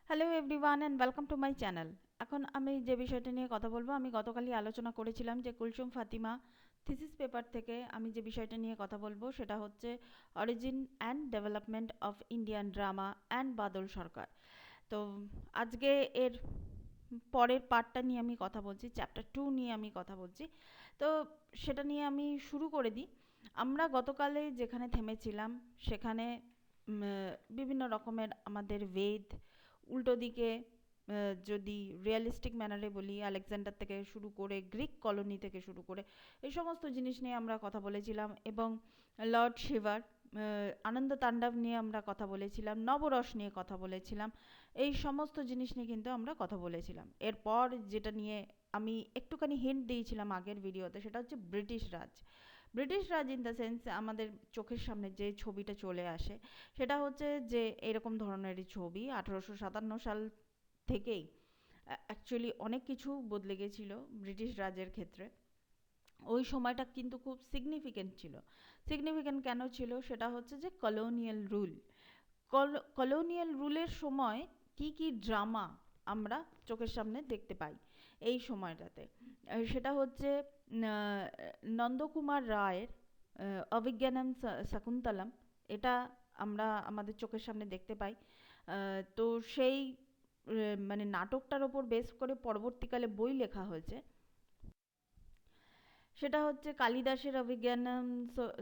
Hello everyone and welcome to my channel. এখন আমি যে বিষয়টা নিয়ে কথা বলবো, আমি গতকালই আলোচনা করেছিলাম যে কুলসুম ফাতিমা থিসিস পেপার থেকে আমি যে বিষয়টা নিয়ে কথা বলবো সেটা হচ্ছে origin and development of Indian drama and Badal Sarkar. তো আজকে এর পরের পার্টটা নিয়ে আমি কথা বলছি, চ্যাপ্টার 2 নিয়ে আমি কথা বলছি। তো সেটা নিয়ে আমি শুরু করে দিই। আমরা গতকালে যেখানে থেমেছিলাম সেখানে বিভিন্ন রকমের আমাদের বেদ, উল্টো দিকে যদি রিয়েলিস্টিক ম্যানারে বলি, আলেকজান্ডার থেকে শুরু করে গ্রিক কলোনি থেকে শুরু করে এই সমস্ত জিনিস নিয়ে আমরা কথা বলেছিলাম, এবং লর্ড শিভার আনন্দ তাণ্ডব নিয়ে আমরা কথা বলেছিলাম, নবরস নিয়ে কথা বলেছিলাম। এই সমস্ত জিনিস নিয়ে কিন্তু আমরা কথা বলেছিলাম। এরপর যেটা নিয়ে আমি একটুখানি হিন্ট দিয়েছিলাম আগের ভিডিওতে, সেটা হচ্ছে British Raj. British Raj in the sense আমাদের চোখের সামনে যে ছবিটা চলে আসে সেটা হচ্ছে যে এরকম ধরনেরই ছবি। 1857 সাল থেকেই অ্যাকচুয়ালি অনেক কিছু বদলে গেছিল ব্রিটিশ রাজের ক্ষেত্রে। ওই সময়টা কিন্তু খুব সিগনিফিকেন্ট ছিল। সিগনিফিকেন্ট কেন ছিল সেটা হচ্ছে যে কলোনিয়াল রুল। কলোনিয়াল রুলের সময় কি কি ড্রামা আমরা চোখের সামনে দেখতে পাই এই সময়টাতে, সেটা হচ্ছে নন্দকুমার রায়ের অভিজ্ঞানম শকুন্তলম। এটা আমরা আমাদের চোখের সামনে দেখতে পাই। তো সেই মানে নাটকটার ওপর বেস করে পরবর্তীকালে বই লেখা হয়েছে। সেটা হচ্ছে কালিদাসের অভিজ্ঞানম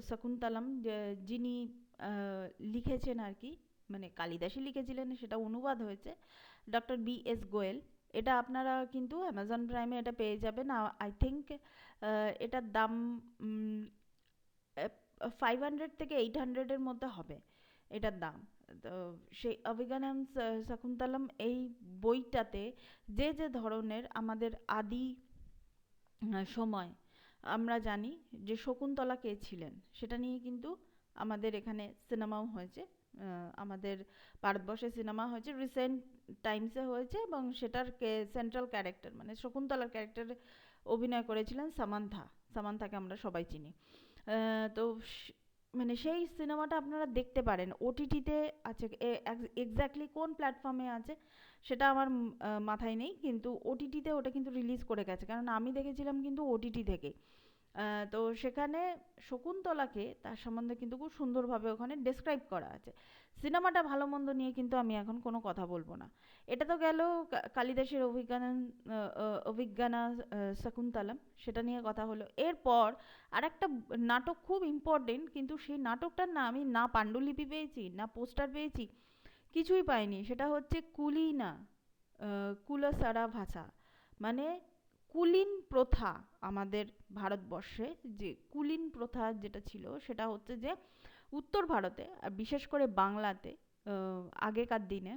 শকুন্তলম, যিনি লিখেছেন আর কি, মানে কালিদাসই লিখেছিলেন, সেটা অনুবাদ হয়েছে ডক্টর বি.এস. গোয়েল। এটা আপনারা কিন্তু অ্যামাজন প্রাইমে এটা পেয়ে যাবেন। আই থিঙ্ক এটার দাম 500 থেকে 800-এর মধ্যে হবে এটার দাম। তো সেই অভিজ্ঞানম শকুন্তলম এই বইটাতে যে যে ধরনের আমাদের আদি সময় আমরা জানি যে শকুন্তলা কে ছিলেন সেটা নিয়ে কিন্তু আমাদের এখানে সিনেমাও হয়েছে। আমাদের ভারতবর্ষে সিনেমা হয়েছে, রিসেন্ট টাইমসে হয়েছে, এবং সেটার সেন্ট্রাল ক্যারেক্টার মানে শকুন্তলার ক্যারেক্টারে অভিনয় করেছিলেন সামান্থা। সামান্থাকে আমরা সবাই চিনি। তো মানে সেই সিনেমাটা আপনারা দেখতে পারেন, ওটিটিতে আছে। এক্স্যাক্টলি কোন প্ল্যাটফর্মে আছে সেটা আমার মাথায় নেই, কিন্তু ওটিটিতে ওটা কিন্তু রিলিজ করে গেছে, কারণ আমি দেখেছিলাম কিন্তু ওটিটি থেকে। তো সেখানে শকুন্তলাকে তার সম্বন্ধে কিন্তু খুব সুন্দরভাবে ওখানে ডেসক্রাইব করা আছে। সিনেমাটা ভালো মন্দ নিয়ে কিন্তু আমি এখন কোনো কথা বলবো না। এটা তো গেল কালিদাসের অভিজ্ঞানা শকুন্তলম, সেটা নিয়ে কথা হলো। এরপর আর একটা নাটক খুব ইম্পর্টেন্ট, কিন্তু সেই নাটকটার না আমি না পাণ্ডুলিপি পেয়েছি না পোস্টার পেয়েছি, কিছুই পাইনি। সেটা হচ্ছে কুলিনা কুলসারা ভাষা, মানে কুলীন প্রথা। আমাদের ভারতবর্ষে যে কুলীন প্রথা যেটা ছিল সেটা হচ্ছে যে উত্তর ভারতে আর বিশেষ করে বাংলাতে আগেকার দিনে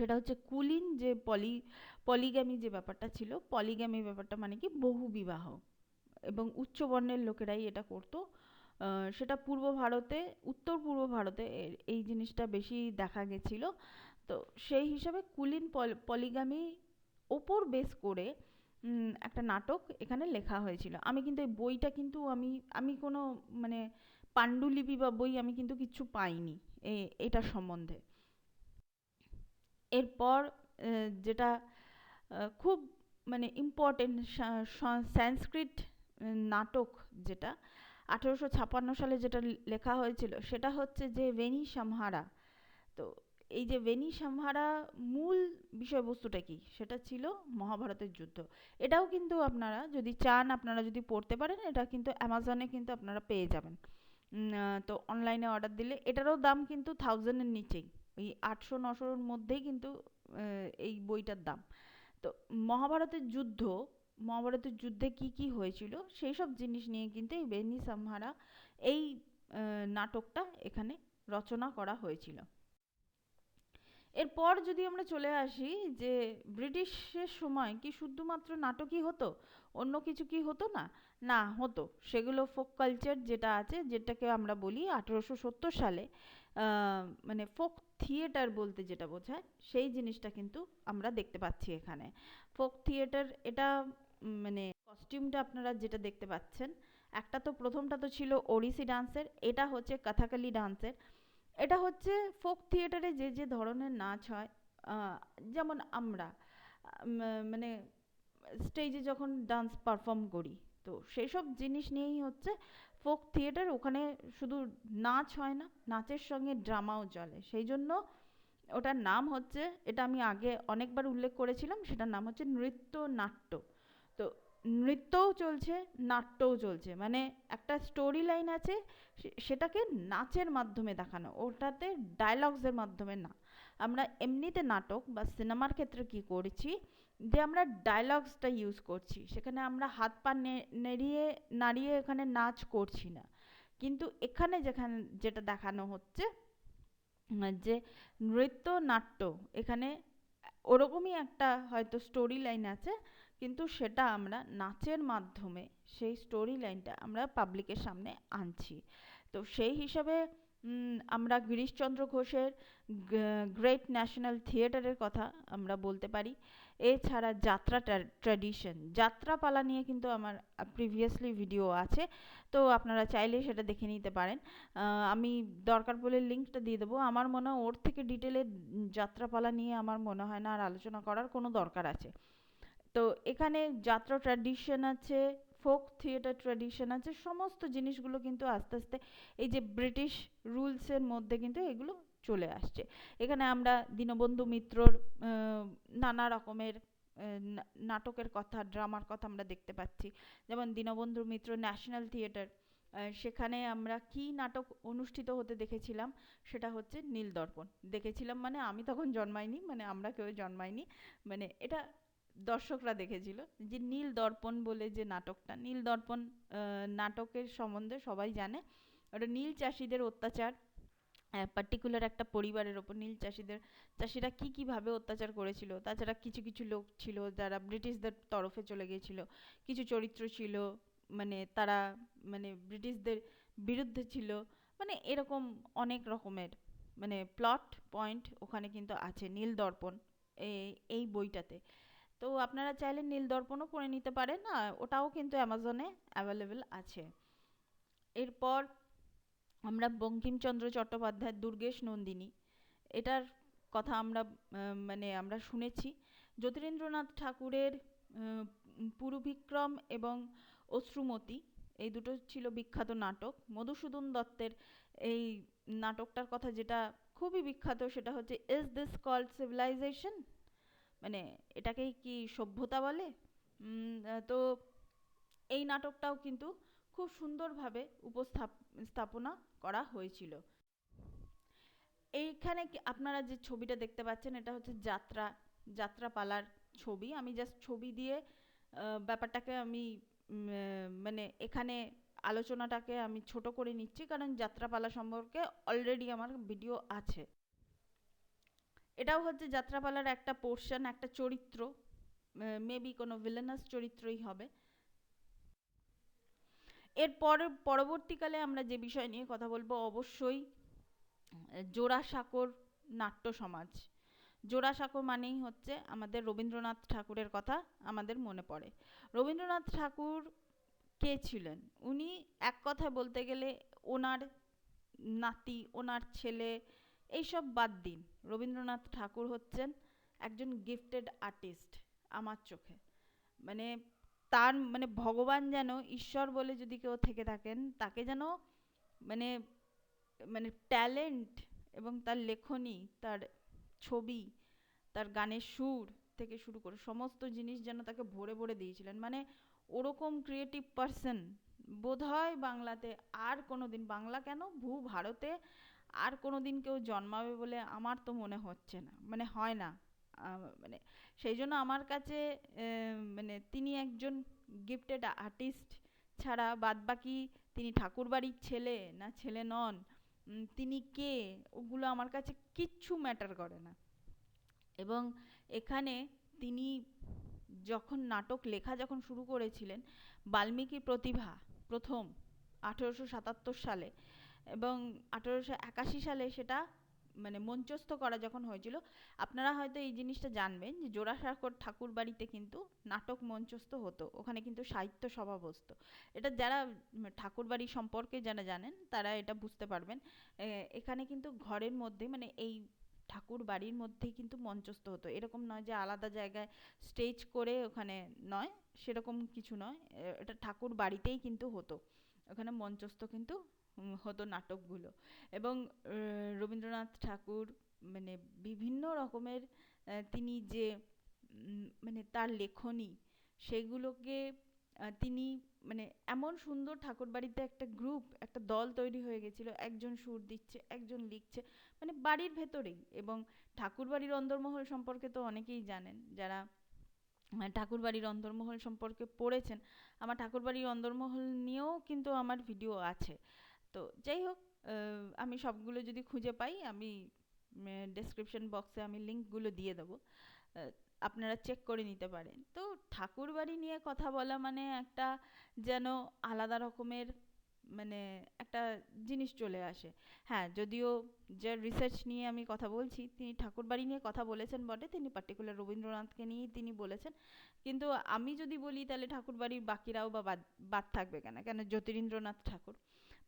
সেটা হচ্ছে কুলীন যে পলিগ্যামি যে ব্যাপারটা ছিল। পলিগ্যামি ব্যাপারটা মানে কি বহু বিবাহ, এবং উচ্চ বর্ণের লোকেরাই এটা করতো। সেটা পূর্ব ভারতে, উত্তর পূর্ব ভারতে এই জিনিসটা বেশি দেখা গেছিল। তো সেই হিসাবে কুলীন পলিগামি ওপর বেস করে একটা নাটক এখানে লেখা হয়েছিল। আমি কিন্তু এই বইটা কিন্তু আমি আমি কোনো মানে পাণ্ডুলিপি বা বই আমি কিন্তু কিচ্ছু পাইনি এটার সম্বন্ধে। এরপর যেটা খুব মানে ইম্পর্টেন্ট সংস্কৃত নাটক, যেটা 1856 সালে যেটা লেখা হয়েছিল সেটা হচ্ছে যে ভেনি সম্হারা। তো এই যে ভেনি সম্হারা মূল বিষয়বস্তুটা কি, সেটা ছিল মহাভারতের যুদ্ধ। এটাও কিন্তু আপনারা যদি চান, আপনারা যদি পড়তে পারেন, এটা কিন্তু অ্যামাজনে কিন্তু আপনারা পেয়ে যাবেন। তো অনলাইনে অর্ডার দিলে এটারও দাম কিন্তু 1000-এর নিচেই, ওই 800-900-এর মধ্যেই কিন্তু এই বইটার দাম। তো মহাভারতের যুদ্ধ, মহাভারতের যুদ্ধে কি কি হয়েছিল সেই সব জিনিস নিয়ে কিন্তু এই বেনি সম্হারা এই নাটকটা এখানে রচনা করা হয়েছিল। এরপর যদি আমরা চলে আসি যে ব্রিটিশের সময় কি শুধুমাত্র নাটকই হতো, অন্য কিছু কি হতো না? না, হতো। সেগুলো ফোক কালচার যেটা আছে, যেটাকে আমরা বলি 1870 সালে মানে ফোক থিয়েটার বলতে যেটা বোঝায় সেই জিনিসটা কিন্তু আমরা দেখতে পাচ্ছি এখানে। ফোক থিয়েটার এটা মানে কস্টিউমটা আপনারা যেটা দেখতে পাচ্ছেন, একটা তো প্রথমটা তো ছিল ওড়িশি ডান্সের, এটা হচ্ছে কথাকলি ডান্সের। এটা হচ্ছে ফোক থিয়েটারে যে যে ধরনের নাচ হয় আহ, যেমন আমরা মানে স্টেজে যখন ডান্স পারফর্ম করি, তো সেই সব জিনিস নিয়েই হচ্ছে ফোক থিয়েটার। ওখানে শুধু নাচ হয় না, নাচের সঙ্গে ড্রামাও চলে, সেই জন্য ওটার নাম হচ্ছে, এটা আমি আগে অনেকবার উল্লেখ করেছিলাম, সেটার নাম হচ্ছে নৃত্য নাট্য। তো নৃত্যও চলছে, নাট্যও চলছে, মানে একটা স্টোরি লাইন আছে, সেটাকে নাচের মাধ্যমে দেখানো, ওটাতে ডায়লগসের মাধ্যমে না। আমরা এমনিতে নাটক বা সিনেমার ক্ষেত্রে কি করছি, যে আমরা ডায়লগসটা ইউজ করছি, সেখানে আমরা হাত পা নেড়িয়ে নাড়িয়ে এখানে নাচ করছি না। কিন্তু এখানে যেখানে যেটা দেখানো হচ্ছে, যে নৃত্য নাট্য, এখানে ওরকমই একটা হয়তো স্টোরি লাইন আছে, কিন্তু সেটা আমরা নাচের মাধ্যমে সেই স্টোরি লাইনটা আমরা পাবলিকের সামনে আনছি। তো সেই হিসাবে আমরা গিরিশচন্দ্র ঘোষের গ্রেট ন্যাশনাল থিয়েটারের কথা আমরা বলতে পারি। এছাড়া যাত্রা ট্র্যাডিশন, যাত্রাপালা নিয়ে কিন্তু আমার প্রিভিয়াসলি ভিডিও আছে, তো আপনারা চাইলে সেটা দেখে নিতে পারেন। আমি দরকার পড়লে লিঙ্কটা দিয়ে দেবো। আমার মনে হয় ওর থেকে ডিটেলে যাত্রাপালা নিয়ে আমার মনে হয় না আর আলোচনা করার কোনো দরকার আছে। তো এখানে যাত্রা ট্র্যাডিশন আছে, ফোক থিয়েটার ট্র্যাডিশন আছে, সমস্ত জিনিসগুলো কিন্তু আস্তে আস্তে এই যে ব্রিটিশ রুলসের মধ্যে কিন্তু এগুলো চলে আসছে। এখানে আমরা দীনবন্ধু মিত্রর নানা রকমের নাটকের কথা, ড্রামার কথা আমরা দেখতে পাচ্ছি। যেমন দীনবন্ধু মিত্র ন্যাশনাল থিয়েটার, সেখানে আমরা কি নাটক অনুষ্ঠিত হতে দেখেছিলাম, সেটা হচ্ছে নীলদর্পণ। দেখেছিলাম মানে আমি তখন জন্মাইনি, মানে আমরা কেউ জন্মাইনি, মানে এটা দর্শকরা দেখেছিল, যে নীল দর্পণ বলে যে নাটকটা, নীল দর্পণ নাটকের সম্বন্ধে সবাই জানে। ওটা নীল চাষিদের অত্যাচার, পার্টিকুলার একটা পরিবারের ওপর নীল চাষিরা কি কিভাবে অত্যাচার করেছিল। তাছাড়া কিছু কিছু লোক ছিল যারা ব্রিটিশদের তরফে চলে গিয়েছিল, কিছু চরিত্র ছিল মানে তারা মানে ব্রিটিশদের বিরুদ্ধে ছিল, মানে এরকম অনেক রকমের মানে প্লট পয়েন্ট ওখানে কিন্তু আছে নীল দর্পণ এই বইটাতে। তো আপনারা চাইলে নীল দর্পণও পড়ে নিতে পারেন, ওটাও কিন্তু অ্যামাজনে অ্যাভেলেবেল আছে। এরপর আমরা বঙ্কিমচন্দ্র চট্টোপাধ্যায়ের দুর্গেশ নন্দিনী, এটার কথা আমরা মানে আমরা শুনেছি। জ্যোতিরিন্দ্রনাথ ঠাকুরের পুরুবিক্রম এবং অশ্রুমতি, এই দুটো ছিল বিখ্যাত নাটক। মধুসূদন দত্তের এই নাটকটার কথা যেটা খুবই বিখ্যাত, সেটা হচ্ছে ইজ দিস কল্ড সিভিলাইজেশন, মানে এটাকেই কি সভ্যতা বলে। তো এই নাটকটাও কিন্তু খুব সুন্দরভাবে উপস্থাপনা করা হয়েছিল। এইখানে আপনারা যে ছবিটা দেখতে পাচ্ছেন, এটা হচ্ছে যাত্রাপালার ছবি। আমি জাস্ট ছবি দিয়ে ব্যাপারটাকে আমি মানে এখানে আলোচনাটাকে আমি ছোট করে নিচ্ছি, কারণ যাত্রাপালা সম্পর্কে অলরেডি আমার ভিডিও আছে। এটাও হচ্ছে যাত্রাপালার একটা পোর্শন, একটা চরিত্র, মেবি কোনো ভিলেনাস চরিত্রই হবে। এর পরবর্তীকালে আমরা যে বিষয় নিয়ে কথা বলবো, অবশ্যই জোড়াসাঁকোর নাট্য সমাজ। জোড়াসাঁকো মানেই হচ্ছে আমাদের রবীন্দ্রনাথ ঠাকুরের কথা আমাদের মনে পড়ে। রবীন্দ্রনাথ ঠাকুর কে ছিলেন? উনি এক কথায় বলতে গেলে ওনার নাতি, ওনার ছেলে, এইসব বাদ দিন, রবীন্দ্রনাথ ঠাকুর হচ্ছেন একজন গিফটেড আর্টিস্ট আমার চোখে। মানে তার মানে ভগবান যেন, ঈশ্বর বলে যদি কেউ থেকে থাকেন, তাকে যেন মানে মানে ট্যালেন্ট এবং তার লেখনী, তার ছবি, তার গানের সুর থেকে শুরু করে সমস্ত জিনিস যেন তাকে ভরে ভরে দিয়েছিলেন। মানে ওরকম ক্রিয়েটিভ পারসন বোধহয় বাংলাতে আর কোনো দিন, বাংলা কেন ভারতে আর কোনো দিন কেউ জন্মাবে বলে আমার তো মনে হচ্ছে না, মানে হয় না। মানে সেই জন্য আমার কাছে মানে তিনি একজন গিফটেড আর্টিস্ট ছাড়া বাদবাকি তিনি ঠাকুরবাড়ির ছেলে না ছেলে নন, তিনি কে, ওগুলো আমার কাছে কিচ্ছু ম্যাটার করে না। এবং এখানে তিনি যখন নাটক লেখা যখন শুরু করেছিলেন, বাল্মীকি প্রতিভা প্রথম 1877 সালে, এবং 1881 সালে সেটা মানে মঞ্চস্থ করা যখন হয়েছিল। আপনারা হয়তো এই জিনিসটা জানবেন যে জোড়াসাঁকোর ঠাকুর বাড়িতে কিন্তু নাটক মঞ্চস্থ হতো, ওখানে কিন্তু সাহিত্য সভা বসতো। এটা যারা ঠাকুর বাড়ি সম্পর্কে যারা জানেন তারা এটা বুঝতে পারবেন। এখানে কিন্তু ঘরের মধ্যে মানে এই ঠাকুর বাড়ির মধ্যেই কিন্তু মঞ্চস্থ হতো, এরকম নয় যে আলাদা জায়গায় স্টেজ করে ওখানে, নয় সেরকম কিছু নয়, এটা ঠাকুর বাড়িতেই কিন্তু হতো, ওখানে মঞ্চস্থ কিন্তু হতো নাটকগুলো। এবং রবীন্দ্রনাথ ঠাকুর মানে বিভিন্ন রকমের তিনি যে মানে তার লেখনী সেগুলোকে তিনি মানে এমন সুন্দর, ঠাকুরবাড়িতে একটা গ্রুপ, একটা দল তৈরি হয়ে গেছিল, একজন সুর দিচ্ছে একজন লিখছে, মানে বাড়ির ভেতরেই। এবং ঠাকুরবাড়ির অন্দরমহল সম্পর্কে তো অনেকেই জানেন, যারা ঠাকুরবাড়ির অন্দরমহল সম্পর্কে পড়েছেন, আমার ঠাকুরবাড়ির অন্দরমহল নিয়েও কিন্তু আমার ভিডিও আছে। তো যাই হোক, আমি সবগুলো যদি খুঁজে পাই আমি ডেসক্রিপশন বক্সে আমি লিঙ্কগুলো দিয়ে দেবো, আপনারা চেক করে নিতে পারেন। তো ঠাকুরবাড়ি নিয়ে কথা বলা মানে একটা যেন আলাদা রকমের মানে একটা জিনিস চলে আসে। হ্যাঁ, যদিও যে রিসার্চ নিয়ে আমি কথা বলছি তিনি ঠাকুরবাড়ি নিয়ে কথা বলেছেন বটে, তিনি পার্টিকুলার রবীন্দ্রনাথকে নিয়েই তিনি বলেছেন, কিন্তু আমি যদি বলি তাহলে ঠাকুরবাড়ির বাকিরাও বা বাদ বাদ থাকবে কেন, কেন জ্যোতিরিন্দ্রনাথ ঠাকুর,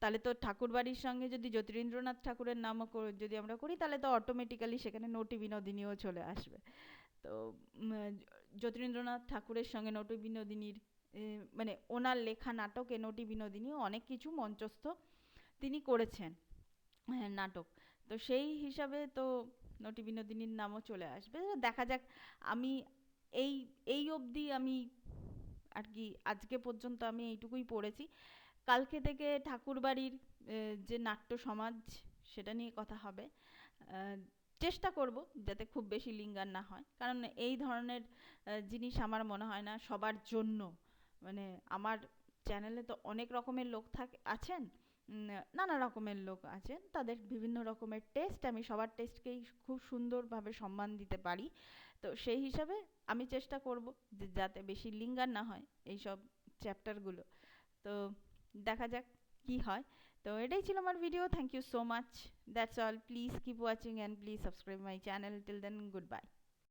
তাহলে তো ঠাকুরবাড়ির সঙ্গে যদি জ্যোতিরিন্দ্রনাথ ঠাকুরের নামও যদি আমরা করি তাহলে তো অটোমেটিক্যালি সেখানে নটি বিনোদিনীও চলে আসবে। তো জ্যোতিরিন্দ্রনাথ ঠাকুরের সঙ্গে নটি বিনোদিনীর মানে ওনার লেখা নাটকে নটি বিনোদিনীও অনেক কিছু মঞ্চস্থ তিনি করেছেন, নাটক। তো সেই হিসাবে তো নটি বিনোদিনীর নামও চলে আসবে, দেখা যাক। আমি এই এই অবধি আমি আর কি আজকে পর্যন্ত আমি এইটুকুই পড়েছি, কালকে থেকে ঠাকুরবাড়ির যে নাট্য সমাজ সেটা নিয়ে কথা হবে। চেষ্টা করব যাতে খুব বেশি লিঙ্গার না হয়, কারণ এই ধরনের জিনিস আমার মনে হয় না সবার জন্য, মানে আমার চ্যানেলে তো অনেক রকমের লোক আছেন, নানা রকমের লোক আছেন, তাদের বিভিন্ন রকমের টেস্ট, আমি সবার টেস্টকেই খুব সুন্দরভাবে সম্মান দিতে পারি। তো সেই হিসাবে আমি চেষ্টা করব যে যাতে বেশি লিঙ্গার না হয় এইসব চ্যাপ্টারগুলো। তো দেখা যাক কি হয়। তো এটাই ছিল আমার video, thank you so much, that's all, please keep watching and please subscribe my channel, till then good by.